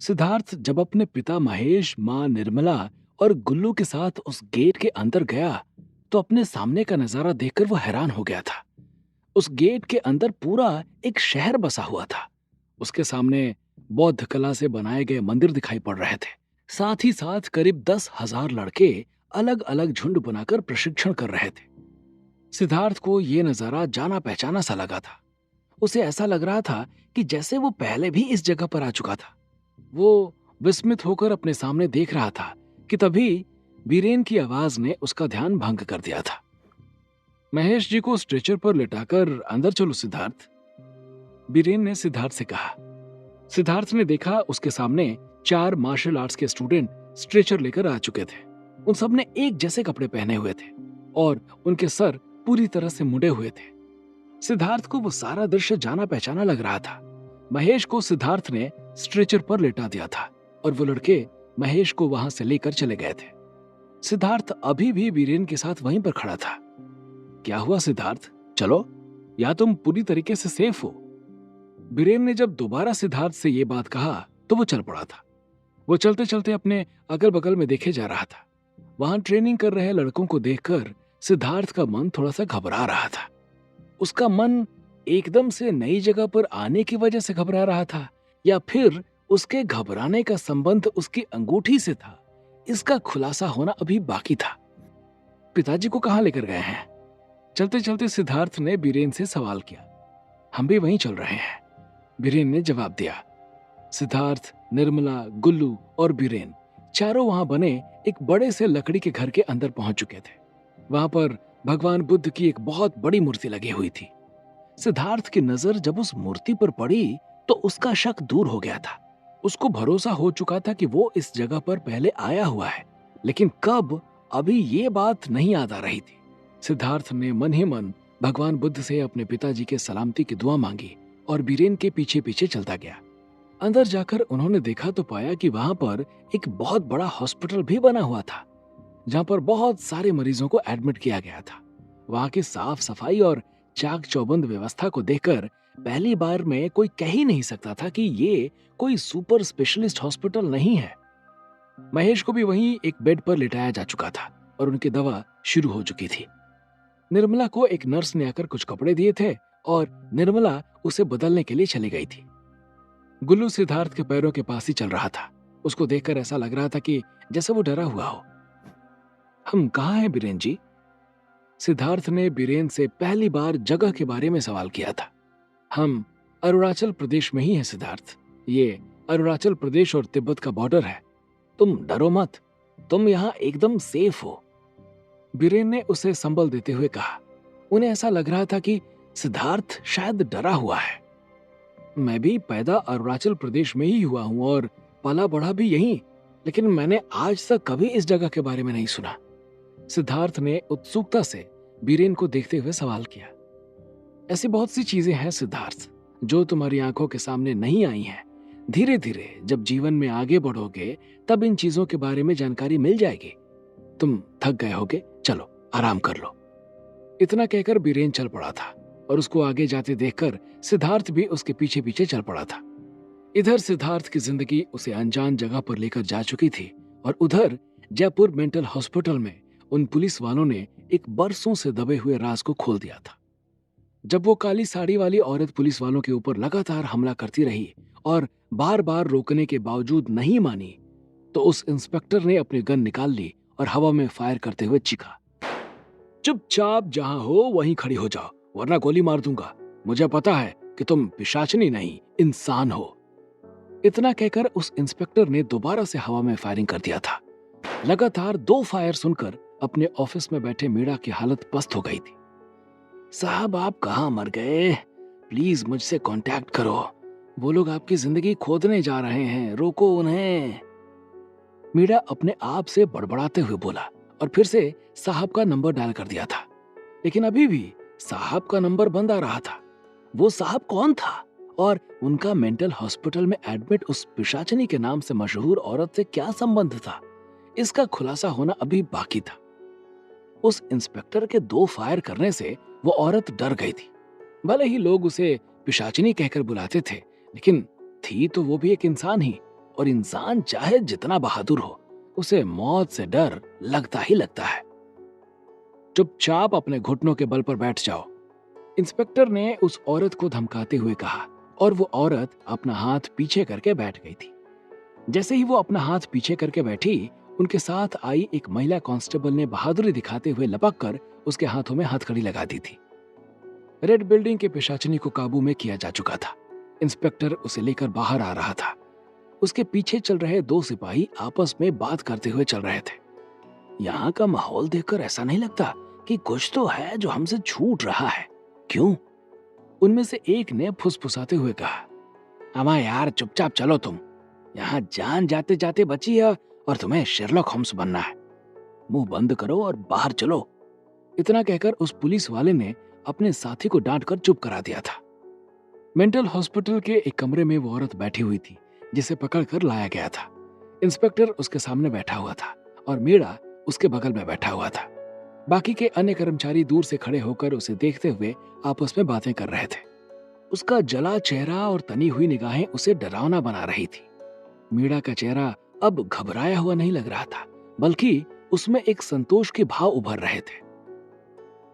सिद्धार्थ जब अपने पिता महेश, माँ निर्मला और गुल्लू के साथ उस गेट के अंदर गया तो अपने सामने का नजारा देखकर वो हैरान हो गया था। उस गेट के अंदर पूरा एक शहर बसा हुआ था। उसके सामने बौद्ध कला से बनाए गए मंदिर दिखाई पड़ रहे थे। साथ ही साथ करीब 10,000 लड़के अलग अलग झुंड बनाकर प्रशिक्षण कर रहे थे। सिद्धार्थ को ये नजारा जाना पहचाना सा लगा था। उसे ऐसा लग रहा था कि जैसे वो पहले भी इस जगह पर आ चुका था। वो विस्मित होकर अपने सामने देख रहा था कि तभी बीरेन की आवाज ने उसका ध्यान भंग कर दिया था। महेश जी को स्ट्रेचर पर लिटाकर अंदर चलो सिद्धार्थ, बीरेन ने सिद्धार्थ से कहा। सिद्धार्थ ने देखा उसके सामने 4 मार्शल आर्ट्स के स्टूडेंट स्ट्रेचर लेकर आ चुके थे। उन सब ने एक जैसे कपड़े पहने हुए थे और उनके सर पूरी तरह से मुड़े हुए थे। सिद्धार्थ को वो सारा दृश्य जाना पहचाना लग रहा था। महेश को सिद्धार्थ ने स्ट्रेचर पर लेटा दिया था और वो लड़के महेश को वहां से लेकर चले गए थे। सिद्धार्थ अभी भी बीरेन के साथ वहीं पर खड़ा था। क्या हुआ सिद्धार्थ, चलो, या तुम पूरी तरीके से सेफ हो? बीरेन ने जब दोबारा सिद्धार्थ से ये बात कहा तो वो चल पड़ा था। वो चलते चलते अपने अगल बगल में देखे जा रहा था। वहां ट्रेनिंग कर रहे लड़कों को देखकर सिद्धार्थ का मन थोड़ा सा घबरा रहा था। उसका मन एकदम से नई जगह पर आने की वजह से घबरा रहा था या फिर उसके घबराने का संबंध उसकी अंगूठी से था, इसका खुलासा होना अभी बाकी था। पिताजी को कहां लेकर गए हैं? चलते चलते सिद्धार्थ ने बीरेन से सवाल किया। हम भी वहीं चल रहे हैं, बीरेन ने जवाब दिया। सिद्धार्थ, निर्मला, गुल्लू और बीरेन चारों वहां बने एक बड़े से लकड़ी के घर के अंदर पहुंच चुके थे। वहां पर भगवान बुद्ध की एक बहुत बड़ी मूर्ति लगी हुई थी। सिद्धार्थ की नजर जब उस मूर्ति पर पड़ी तो उसका शक दूर हो गया था। उसको भरोसा हो चुका था कि वो इस जगह पर पहले आया हुआ है, लेकिन कब, अभी ये बात नहीं याद आ रही थी। सिद्धार्थ ने मन ही मन भगवान बुद्ध से अपने पिताजी के सलामती की दुआ मांगी और बीरेन के पीछे पीछे चलता गया। अंदर जाकर उन्होंने देखा तो पाया कि वहां पर एक बहुत बड़ा हॉस्पिटल भी बना हुआ था, जहां पर बहुत सारे मरीजों को एडमिट किया गया था। वहां की साफ सफाई और चाक चौबंद व्यवस्था को देखकर पहली बार में कोई कह ही नहीं सकता था कि ये कोई सुपर स्पेशलिस्ट हॉस्पिटल नहीं है। महेश को भी वहीं एक बेड पर लिटाया जा चुका था और उनकी दवा शुरू हो चुकी थी। निर्मला को एक नर्स ने आकर कुछ कपड़े दिए थे और निर्मला उसे बदलने के लिए चली गई थी। गुल्लू सिद्धार्थ के पैरों के पास ही चल रहा था। उसको देखकर ऐसा लग रहा था कि जैसे वो डरा हुआ हो। हम कहाँ हैं बीरेन जी? सिद्धार्थ ने बीरेन से पहली बार जगह के बारे में सवाल किया था। हम अरुणाचल प्रदेश में ही हैं सिद्धार्थ। ये अरुणाचल प्रदेश और तिब्बत का बॉर्डर है। तुम डरो मत, तुम यहाँ एकदम सेफ हो, बीरेन ने उसे संबल देते हुए कहा। उन्हें ऐसा लग रहा था कि सिद्धार्थ शायद डरा हुआ है। मैं भी पैदा अरुणाचल प्रदेश में ही हुआ हूं और पला बढ़ा भी यहीं, लेकिन मैंने आज तक कभी इस जगह के बारे में नहीं सुना। सिद्धार्थ ने उत्सुकता से बीरेन को देखते हुए सवाल किया। ऐसी बहुत सी चीजें हैं सिद्धार्थ जो तुम्हारी आंखों के सामने नहीं आई हैं। धीरे धीरे जब जीवन में आगे बढ़ोगे तब इन चीजों के बारे में जानकारी मिल जाएगी। तुम थक गए होगे, चलो आराम कर लो। इतना कहकर बीरेन चल पड़ा था और उसको आगे जाते देखकर सिद्धार्थ भी उसके पीछे पीछे चल पड़ा था। इधर सिद्धार्थ की जिंदगी उसे अनजान जगह पर लेकर जा चुकी थी और उधर जयपुर मेंटल हॉस्पिटल में उन पुलिस वालों ने एक बरसों से दबे हुए राज को खोल दिया था। जब वो काली साड़ी वाली औरत पुलिस वालों के ऊपर लगातार हमला करती रही और बार बार रोकने के बावजूद नहीं मानी, तो उस इंस्पेक्टर ने अपनी गन निकाल ली और हवा में फायर करते हुए चीखा, चुपचाप जहां हो वहीं खड़ी हो जाओ, वरना गोली मार दूंगा। मुझे पता है कि तुम पिशाचनी नहीं, इंसान हो। इतना कहकर उस इंस्पेक्टर ने दोबारा से हवा में फायरिंग कर दिया था। लगातार 2 फायर सुनकर अपने ऑफिस में बैठे मीरा की हालत पस्त हो गई थी। साहब, आप कहां मर गए? प्लीज मुझसे कांटेक्ट करो। वो लोग आपकी जिंदगी खोदने जा रहे हैं, रोको उन्हें। मीरा अपने आप से बड़बड़ाते हुए बोला और फिर से साहब का नंबर डायल कर दिया था, लेकिन अभी भी साहब का नंबर बंद आ रहा था। वो साहब कौन था और उनका मेंटल हॉस्पिटल में एडमिट उस पिशाचनी के नाम से मशहूर औरत से क्या संबंध था, इसका खुलासा होना अभी बाकी था। उस इंस्पेक्टर के 2 फायर करने से वो औरत डर गई थी। भले ही लोग उसे पिशाचिनी कहकर बुलाते थे, लेकिन थी तो वो भी एक इंसान ही। और इंसान चाहे जितना बहादुर हो, उसे मौत से डर लगता ही लगता है। चुपचाप अपने घुटनों के बल पर बैठ जाओ, इंस्पेक्टर ने उस औरत को धमकाते हुए कहा, और वो औरत अपना हाथ पीछे करके बैठ गई थी। जैसे ही वो अपना हाथ पीछे करके बैठी, उनके साथ आई एक महिला कांस्टेबल ने बहादुरी दिखाते हुए लपक कर उसके हाथों में हथकड़ी लगा दी थी। रेड बिल्डिंग के पिशाचिनी को काबू में किया जा चुका था। इंस्पेक्टर उसे लेकर बाहर आ रहा था। उसके पीछे चल रहे दो सिपाही आपस में बात करते हुए चल रहे थे। यहाँ का माहौल देखकर ऐसा नहीं लगता कि कुछ तो है जो हमसे छूट रहा है, क्यों? उनमें से एक ने फुसफुसाते हुए कहा, अमा यार चुपचाप चलो तुम, यहाँ जान जाते जाते बची है और तुम्हें शेरलॉक होम्स बनना है। मुंह बंद करो और बाहर चलो। इतना कहकर उस पुलिस वाले ने अपने साथी को डांट कर चुप करा दिया था। मेंटल हॉस्पिटल के एक कमरे में वो औरत बैठी हुई थी जिसे पकड़कर लाया गया था। इंस्पेक्टर उसके सामने बैठा हुआ था और मीरा उसके बगल में बैठा हुआ था। बाकी के अन्य कर्मचारी दूर से खड़े होकर उसे देखते हुए आपस में बातें कर रहे थे। उसका जला चेहरा और तनी हुई निगाहें उसे डरावना बना रही थी। मीरा का चेहरा अब घबराया हुआ नहीं लग रहा था, बल्कि उसमें एक संतोष के भाव उभर रहे थे।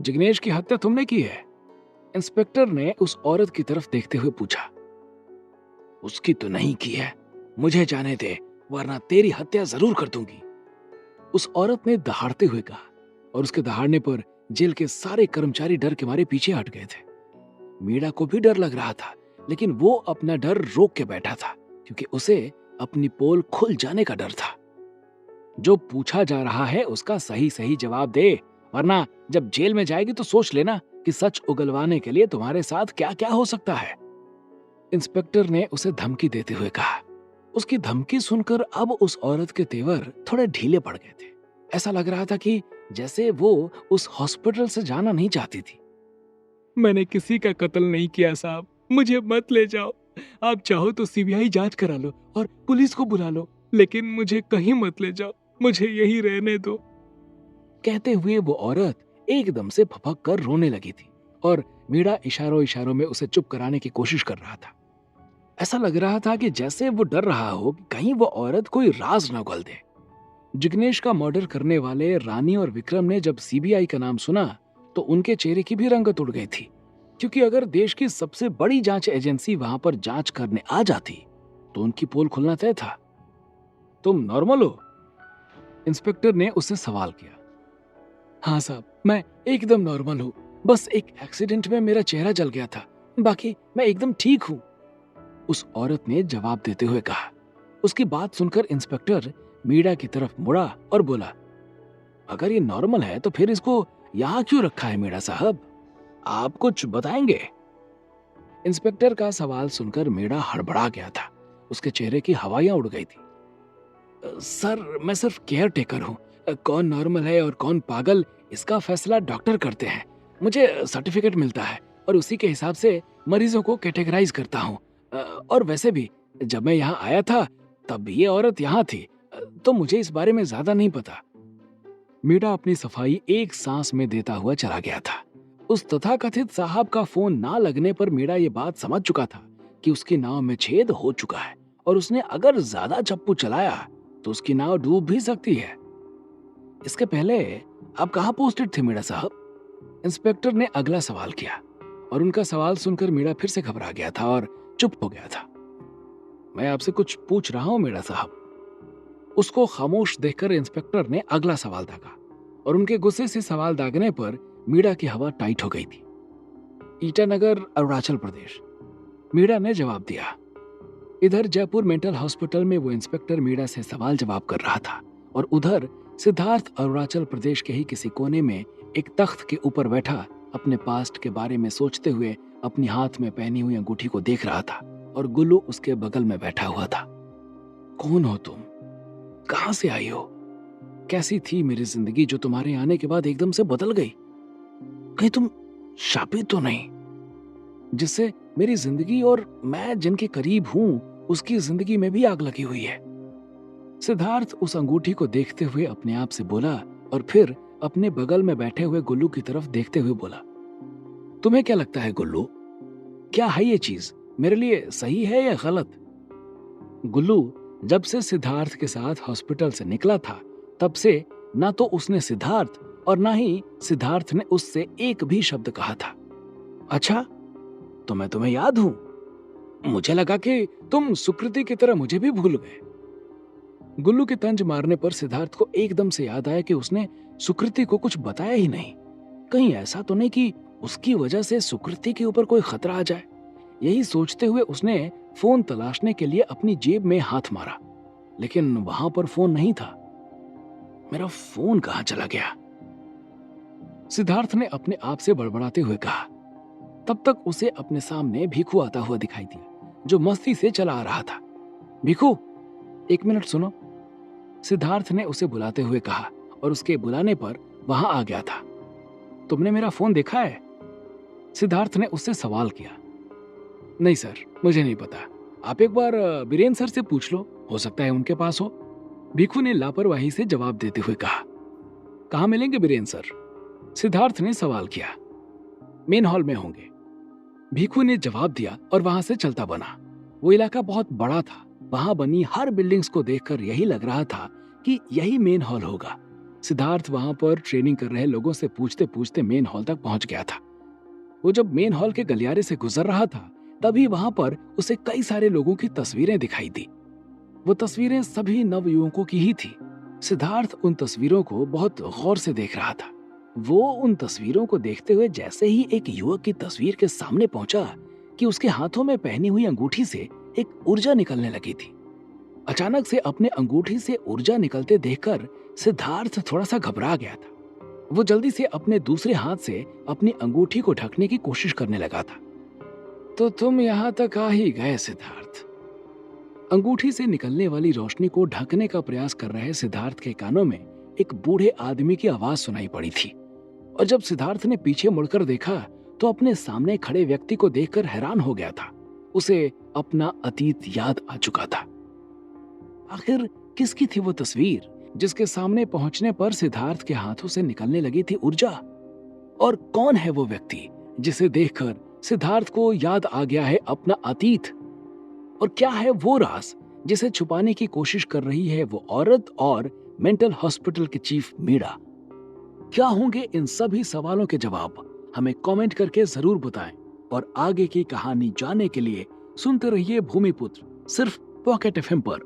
जिग्नेश की हत्या तुमने की है? इंस्पेक्टर ने उस औरत की तरफ देखते हुए पूछा। उसकी तो नहीं की है, मुझे जाने दे, वरना तेरी हत्या जरूर कर दूंगी, उस औरत ने दहाड़ते हुए कहा, और उसके दहाड़ने पर जेल के सारे कर्मचारी डर के मारे पीछे हट गए थे। मीरा को भी डर लग रहा था, लेकिन वो अपना डर रोक के बैठा था, क्योंकि उसे अपनी पोल खुल जाने का डर था। जो पूछा जा रहा है उसका सही सही जवाब दे, वरना जब जेल में जाएगी तो सोच लेना कि सच उगलवाने के लिए तुम्हारे साथ क्या क्या हो सकता है। इंस्पेक्टर ने उसे धमकी देते हुए कहा। उसकी धमकी सुनकर अब उस औरत के तेवर थोड़े ढीले पड़ गए थे। ऐसा लग रहा था कि जैसे वो उस हॉस्पिटल से जाना नहीं चाहती थी। मैंने किसी का कत्ल नहीं किया साहब, मुझे मत ले जाओ। आप चाहो तो सीबीआई जांच करा लो और पुलिस को बुला लो, लेकिन मुझे कहीं मत ले जाओ, मुझे यही रहने दो। कहते हुए वो औरत एकदम से फपक कर रोने लगी थी और मीरा इशारों इशारों में उसे चुप कराने की कोशिश कर रहा था। ऐसा लग रहा था कि जैसे वो डर रहा हो कि कहीं वो औरत कोई राज न उगल दे। जिग्नेश का मर्डर करने वाले रानी और विक्रम ने जब सीबीआई का नाम सुना तो उनके चेहरे की भी रंगत उड़ गई थी, क्योंकि अगर देश की सबसे बड़ी जांच एजेंसी वहां पर जांच करने आ जाती तो उनकी पोल खुलना तय था। तुम नॉर्मल हो? इंस्पेक्टर ने उससे सवाल किया। हाँ साहब, मैं एकदम नॉर्मल हूँ, बस एक एक्सीडेंट में मेरा चेहरा जल गया था, बाकी मैं एकदम ठीक हूँ, उस औरत ने जवाब देते हुए कहा। उसकी बात सुनकर इंस्पेक्टर मीरा की तरफ मुड़ा और बोला, अगर ये नॉर्मल है तो फिर इसको यहाँ क्यों रखा है मीरा साहब? आप कुछ बताएंगे? इंस्पेक्टर का सवाल सुनकर मीरा हड़बड़ा गया था। उसके चेहरे की हवाइयां उड़ गई थी। सर, मैं सिर्फ केयर टेकर हूँ, कौन नॉर्मल है और कौन पागल इसका फैसला डॉक्टर करते हैं। मुझे सर्टिफिकेट मिलता है और उसी के हिसाब से मरीजों को कैटेगराइज करता हूँ। और वैसे भी जब मैं यहाँ आया था तब ये औरत यहाँ थी, तो मुझे इस बारे में ज्यादा नहीं पता। मीरा अपनी सफाई एक सांस में देता हुआ चला गया था। उस तथाकथित साहब का फोन ना लगने पर मीरा ये बात समझ चुका था कि उसकी नाव में छेद हो चुका है और उसने अगर ज्यादा चप्पू चलाया तो उसकी नाव डूब भी सकती है। इसके पहले आप कहाँ पोस्टेड थे मीरा साहब? इंस्पेक्टर ने अगला सवाल किया और उनका सवाल सुनकर मीरा फिर से घबरा गया था और चुप हो गया था। मैं आपसे कुछ पूछ रहा हूं मीरा साहब। उसको खामोश देखकर इंस्पेक्टर ने अगला सवाल दागा और उनके गुस्से से सवाल दागने पर मीरा की हवा टाइट हो गई थी। ईटानगर, अरुणाचल प्रदेश, मीरा ने जवाब दिया। इधर जयपुर मेंटल हॉस्पिटल में वो इंस्पेक्टर मीरा से सवाल जवाब कर रहा था और उधर सिद्धार्थ अरुणाचल प्रदेश के ही किसी कोने में एक तख्त के ऊपर बैठा अपने पास्ट के बारे में सोचते हुए अपनी हाथ में पहनी हुई अंगूठी को देख रहा था और गुल्लू उसके बगल में बैठा हुआ था। कौन हो तुम? कहां से आई हो? कैसी थी मेरी जिंदगी जो तुम्हारे आने के बाद एकदम से बदल गई? कहीं तुम शापित तो नहीं, जिससे मेरी जिंदगी और मैं जिनके करीब हूं उसकी जिंदगी में भी आग लगी हुई है? सिद्धार्थ उस अंगूठी को देखते हुए अपने आप से बोला और फिर अपने बगल में बैठे हुए गुल्लू की तरफ देखते हुए बोला, तुम्हें क्या लगता है गुल्लू, क्या है ये चीज, मेरे लिए सही है या गलत? गुल्लू जब से सिद्धार्थ के साथ हॉस्पिटल से निकला था, तब से ना तो उसने सिद्धार्थ और ना ही सिद्धार्थ ने उससे एक भी शब्द कहा था। अच्छा, तो मैं तुम्हें याद हूं? मुझे लगा कि तुम सुकृति की तरह मुझे भी भूल गए। गुल्लू के तंज मारने पर सिद्धार्थ को एकदम से याद आया कि उसने सुकृति को कुछ बताया ही नहीं। कहीं ऐसा तो नहीं कि उसकी वजह से सुकृति के ऊपर कोई खतरा आ जाए। यही सोचते हुए उसने फोन तलाशने के लिए अपनी जेब में हाथ मारा, लेकिन वहां पर फोन नहीं था। मेरा फोन कहां चला गया? सिद्धार्थ ने अपने आप से बड़बड़ाते हुए कहा। तब तक उसे अपने सामने भिखू आता हुआ दिखाई दिया, जो मस्ती से चला आ रहा था। भिखू, 1 मिनट सुनो, सिद्धार्थ ने उसे बुलाते हुए कहा और उसके बुलाने पर वहां आ गया था। तुमने मेरा फोन देखा है? सिद्धार्थ ने उससे सवाल किया। नहीं सर, मुझे नहीं पता। आप एक बार बीरेन्द्र सर से पूछ लो, हो सकता है उनके पास हो। भिखू ने लापरवाही से जवाब देते हुए कहा। कहाँ मिलेंगे बीरेन्द्र सर? सिद्धार्थ ने सवाल किया। मेन हॉल में होंगे, भिखू ने जवाब दिया और वहां से चलता बना। वो इलाका बहुत बड़ा था। वहां बनी हर बिल्डिंग्स को देखकर यही लग रहा था कि यही मेन हॉल होगा। सिद्धार्थ वहां पर ट्रेनिंग कर रहे लोगों से पूछते पूछते मेन हॉल तक पहुंच गया था। वो जब मेन हॉल के गलियारे से गुजर रहा था, तभी वहां पर उसे कई सारे लोगों की तस्वीरें दिखाई दी। वो तस्वीरें सभी नवयुवकों की ही थी। सिद्धार्थ उन तस्वीरों को बहुत गौर से देख रहा था। वो उन तस्वीरों को देखते हुए जैसे ही एक युवक की तस्वीर के सामने पहुंचा कि उसके हाथों में पहनी हुई अंगूठी से एक ऊर्जा निकलने लगी थी। अचानक से अपने अंगूठी से ऊर्जा निकलते देखकर सिद्धार्थ थोड़ा सा घबरा गया था। वो जल्दी से अपने दूसरे हाथ से अपनी अंगूठी को ढकने की कोशिश करने लगा था। तो तुम यहां तक आ ही गए सिद्धार्थ। अंगूठी से निकलने वाली रोशनी को ढकने का प्रयास कर रहे सिद्धार्थ के कानों में एक बूढ़े आदमी की आवाज सुनाई पड़ी थी। और जब सिद्धार्थ ने पीछे मुड़कर देखा तो अपने सामने खड़े व्यक्ति को देखकर हैरान हो गया था। उसे अपना अतीत याद आ चुका था। आखिर किसकी थी वो तस्वीर जिसके सामने पहुंचने पर सिद्धार्थ के हाथों से निकलने लगी थी ऊर्जा? और कौन है वो व्यक्ति जिसे देखकर सिद्धार्थ को याद आ गया है अपना अतीत? और क्या है वो राज जिसे छुपाने की कोशिश कर रही है वो औरत और मेंटल हॉस्पिटल के चीफ मीरा? क्या होंगे इन सभी सवालों के जवाब? हमें कमेंट करके जरूर बताएं। और आगे की कहानी जानने के लिए सुनते रहिए भूमिपुत्र, सिर्फ पॉकेट एफएम पर।